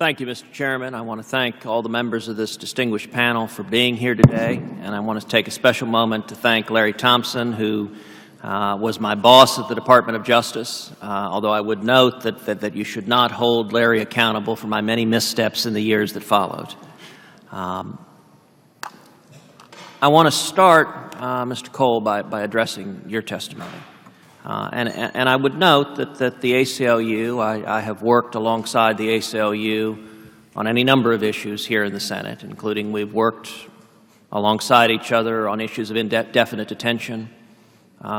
Thank you, Mr. Chairman. I want to thank all the members of this distinguished panel for being here today, and I want to take a special moment to thank Larry Thompson, who was my boss at the Department of Justice, although I would note that you should not hold Larry accountable for my many missteps in the years that followed. I want to start, Mr. Cole, by addressing your testimony. And I would note that the ACLU, I have worked alongside the ACLU on any number of issues here in the Senate, including we've worked alongside each other on issues of indefinite detention.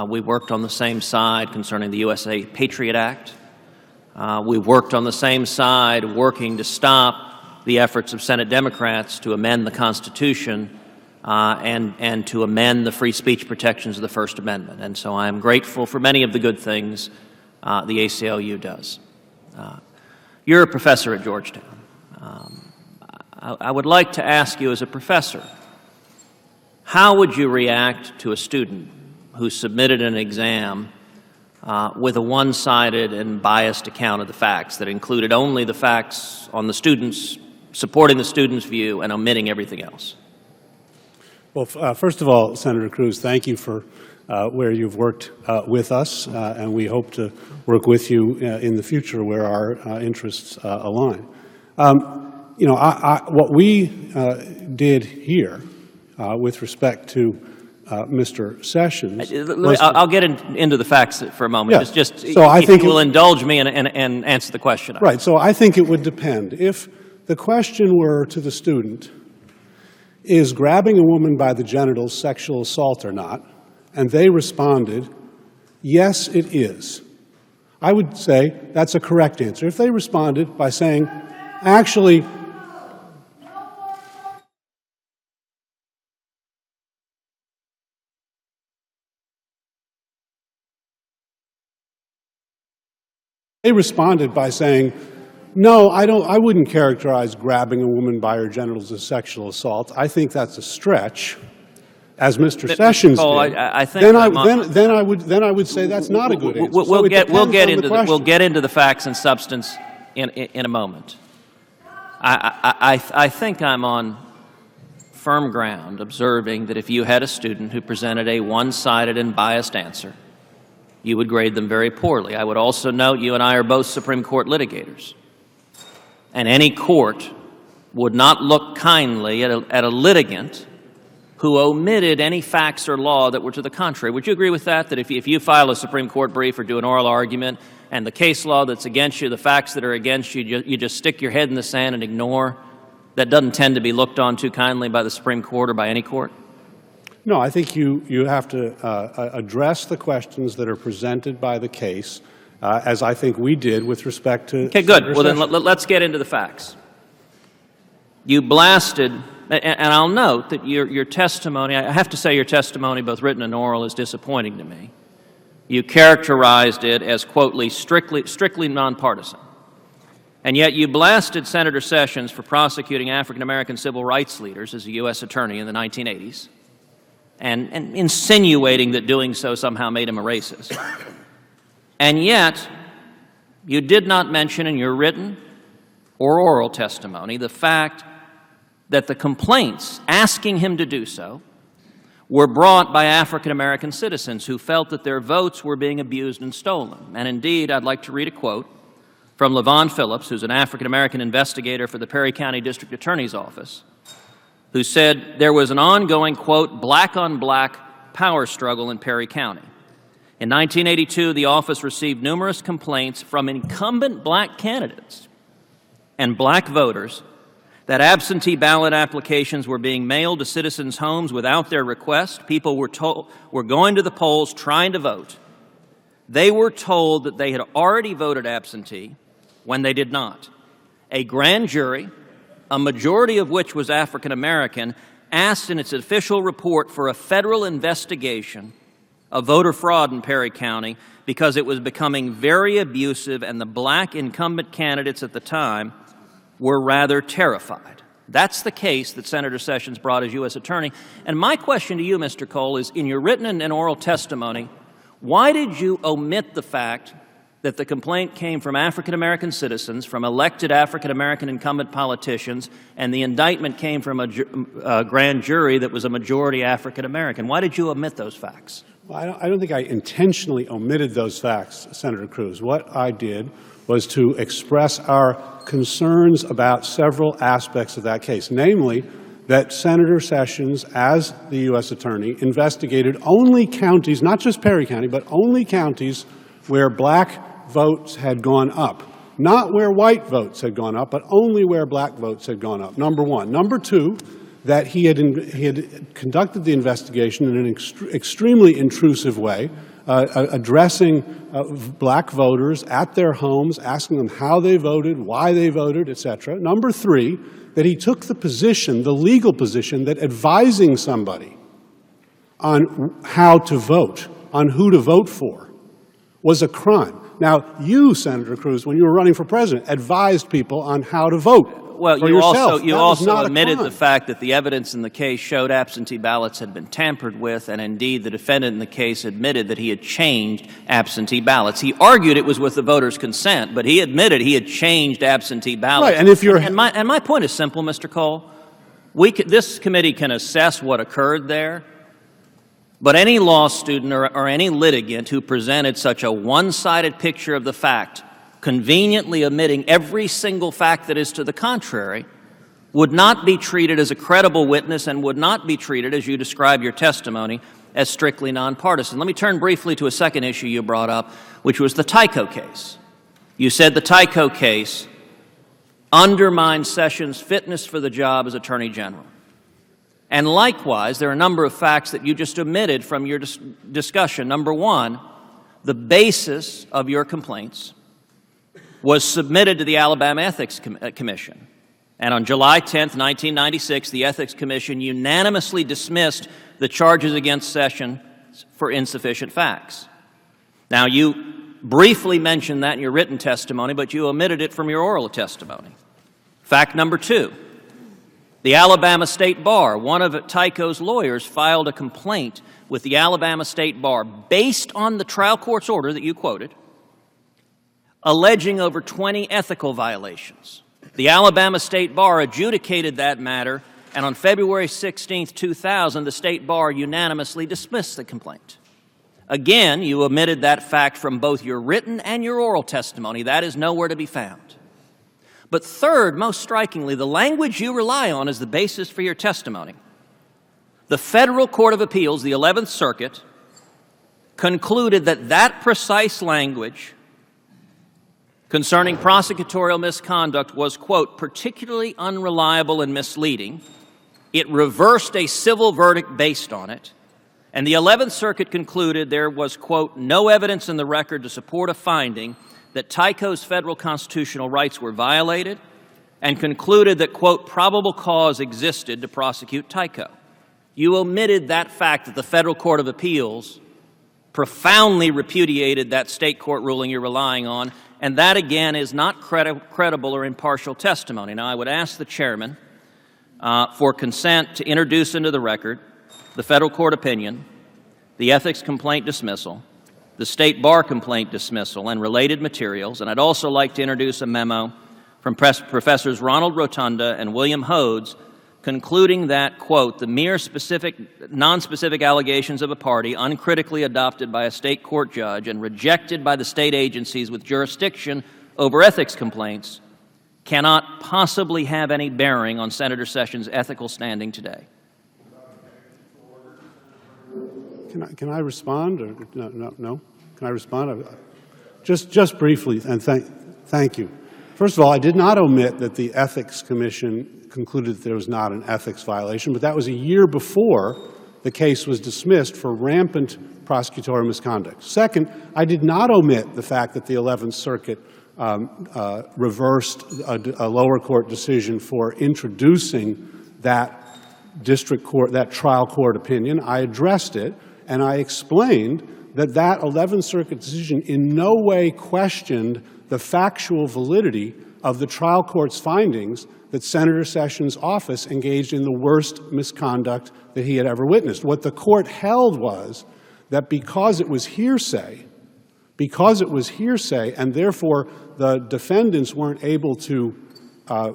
We worked on the same side concerning the USA Patriot Act. We worked on the same side working to stop the efforts of Senate Democrats to amend the Constitution and to amend the free speech protections of the First Amendment. And so I am grateful for many of the good things the ACLU does. You're a professor at Georgetown. I would like to ask you, as a professor, how would you react to a student who submitted an exam with a one-sided and biased account of the facts that included only the facts on the students, supporting the student's view, and omitting everything else? Well, first of all, Senator Cruz, thank you for where you've worked with us, and we hope to work with you in the future where our interests align. You know, what we did here with respect to Mr. Sessions. I'll get into the facts for a moment. Yes. Just so I think you will indulge me and answer the question. Right. So I think it would depend. If the question were to the student, is grabbing a woman by the genitals sexual assault or not, and they responded, yes, it is, I would say that's a correct answer. If they responded by saying, actually, no, I wouldn't characterize grabbing a woman by her genitals as sexual assault. I think that's a stretch, as Mr. Sessions Cole, did. I think then I would say that's not a good answer. We'll get into the facts and substance in a moment. I think I'm on firm ground observing that if you had a student who presented a one-sided and biased answer, you would grade them very poorly. I would also note you and I are both Supreme Court litigators. And any court would not look kindly at a litigant who omitted any facts or law that were to the contrary. Would you agree with that, that if you file a Supreme Court brief or do an oral argument and the case law that's against you, the facts that are against you, you just stick your head in the sand and ignore? That doesn't tend to be looked on too kindly by the Supreme Court or by any court? No, I think you have to address the questions that are presented by the case, as I think we did with respect to... Okay, good. Well, then let's get into the facts. You blasted, and I'll note that your testimony, I have to say your testimony, both written and oral, is disappointing to me. You characterized it as, quote, strictly nonpartisan. And yet you blasted Senator Sessions for prosecuting African-American civil rights leaders as a U.S. attorney in the 1980s. And insinuating that doing so somehow made him a racist. And yet, you did not mention in your written or oral testimony the fact that the complaints asking him to do so were brought by African-American citizens who felt that their votes were being abused and stolen. And indeed, I'd like to read a quote from LaVon Phillips, who's an African-American investigator for the Perry County District Attorney's Office, who said there was an ongoing, quote, black-on-black power struggle in Perry County. In 1982, the office received numerous complaints from incumbent black candidates and black voters that absentee ballot applications were being mailed to citizens' homes without their request. People were going to the polls trying to vote. They were told that they had already voted absentee when they did not. A grand jury, a majority of which was African American, asked in its official report for a federal investigation of voter fraud in Perry County because it was becoming very abusive and the black incumbent candidates at the time were rather terrified. That's the case that Senator Sessions brought as U.S. Attorney. And my question to you, Mr. Cole, is in your written and oral testimony, why did you omit the fact that the complaint came from African-American citizens, from elected African-American incumbent politicians, and the indictment came from a grand jury that was a majority African-American. Why did you omit those facts? Well, I don't think I intentionally omitted those facts, Senator Cruz. What I did was to express our concerns about several aspects of that case, namely that Senator Sessions, as the U.S. Attorney, investigated only counties, not just Perry County, but only counties where black votes had gone up, not where white votes had gone up, but only where black votes had gone up, number one. Number two, that he had conducted the investigation in an extremely intrusive way, addressing black voters at their homes, asking them how they voted, why they voted, etc. Number three, that he took the position, the legal position, that advising somebody on how to vote, on who to vote for, was a crime. Now, you, Senator Cruz, when you were running for president, advised people on how to vote. Well, for you yourself. also admitted the fact that the evidence in the case showed absentee ballots had been tampered with, and indeed the defendant in the case admitted that he had changed absentee ballots. He argued it was with the voters' consent, but he admitted he had changed absentee ballots. Right, and if you're and my point is simple, Mr. Cole. This committee can assess what occurred there, but any law student or any litigant who presented such a one-sided picture of the fact, conveniently omitting every single fact that is to the contrary, would not be treated as a credible witness and would not be treated, as you describe your testimony, as strictly nonpartisan. Let me turn briefly to a second issue you brought up, which was the Tyco case. You said the Tyco case undermined Sessions' fitness for the job as Attorney General. And likewise, there are a number of facts that you just omitted from your discussion. Number one, the basis of your complaints was submitted to the Alabama Ethics Commission. And on July 10th, 1996, the Ethics Commission unanimously dismissed the charges against Sessions for insufficient facts. Now, you briefly mentioned that in your written testimony, but you omitted it from your oral testimony. Fact number two, the Alabama State Bar, one of Tyco's lawyers, filed a complaint with the Alabama State Bar based on the trial court's order that you quoted, alleging over 20 ethical violations. The Alabama State Bar adjudicated that matter, and on February 16, 2000, the State Bar unanimously dismissed the complaint. Again, you omitted that fact from both your written and your oral testimony. That is nowhere to be found. But third, most strikingly, the language you rely on as the basis for your testimony. The Federal Court of Appeals, the 11th Circuit, concluded that that precise language concerning prosecutorial misconduct was, quote, particularly unreliable and misleading. It reversed a civil verdict based on it. And the 11th Circuit concluded there was, quote, no evidence in the record to support a finding that Tyco's federal constitutional rights were violated, and concluded that, quote, probable cause existed to prosecute Tyco. You omitted that fact that the Federal Court of Appeals profoundly repudiated that state court ruling you're relying on, and that, again, is not credible or impartial testimony. Now, I would ask the chairman for consent to introduce into the record the federal court opinion, the ethics complaint dismissal, the State Bar complaint dismissal, and related materials. And I'd also like to introduce a memo from Professors Ronald Rotunda and William Hodes concluding that, quote, the mere non-specific allegations of a party uncritically adopted by a state court judge and rejected by the state agencies with jurisdiction over ethics complaints cannot possibly have any bearing on Senator Sessions' ethical standing today. Can I respond? Or no? Can I respond? Just briefly, and thank you. First of all, I did not omit that the Ethics Commission concluded that there was not an ethics violation, but that was a year before the case was dismissed for rampant prosecutorial misconduct. Second, I did not omit the fact that the 11th Circuit reversed a lower court decision for introducing that district court, that trial court opinion. I addressed it, and I explained that that 11th Circuit decision in no way questioned the factual validity of the trial court's findings that Senator Sessions' office engaged in the worst misconduct that he had ever witnessed. What the court held was that because it was hearsay, because it was hearsay, and therefore the defendants weren't able to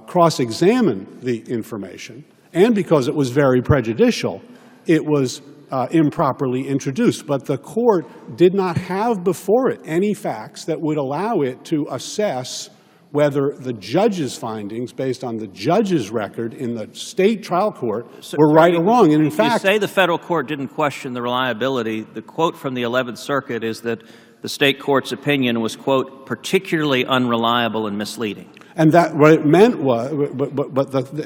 cross-examine the information, and because it was very prejudicial, it was improperly introduced. But the court did not have before it any facts that would allow it to assess whether the judge's findings, based on the judge's record in the state trial court, were right or wrong. And in fact, you say the federal court didn't question the reliability. The quote from the 11th Circuit is that the state court's opinion was, quote, particularly unreliable and misleading. And that what it meant was,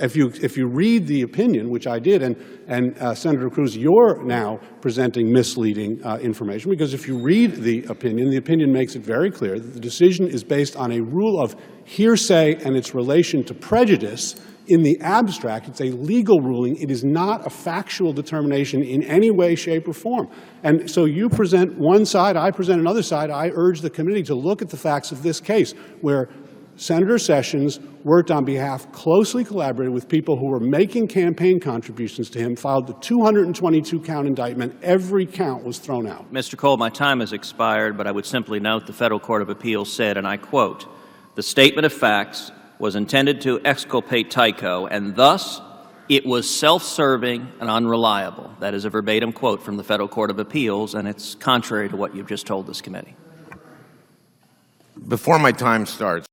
if you read the opinion, which I did, and Senator Cruz, you're now presenting misleading information, because if you read the opinion makes it very clear that the decision is based on a rule of hearsay and its relation to prejudice. In the abstract, it's a legal ruling. It is not a factual determination in any way, shape, or form. And so you present one side, I present another side. I urge the committee to look at the facts of this case, where Senator Sessions worked on behalf, closely collaborated with people who were making campaign contributions to him, filed the 222-count indictment. Every count was thrown out. Mr. Cole, my time has expired, but I would simply note the Federal Court of Appeals said, and I quote, "The statement of facts was intended to exculpate Tyco, and thus it was self-serving and unreliable." That is a verbatim quote from the Federal Court of Appeals, and it's contrary to what you've just told this committee. Before my time starts,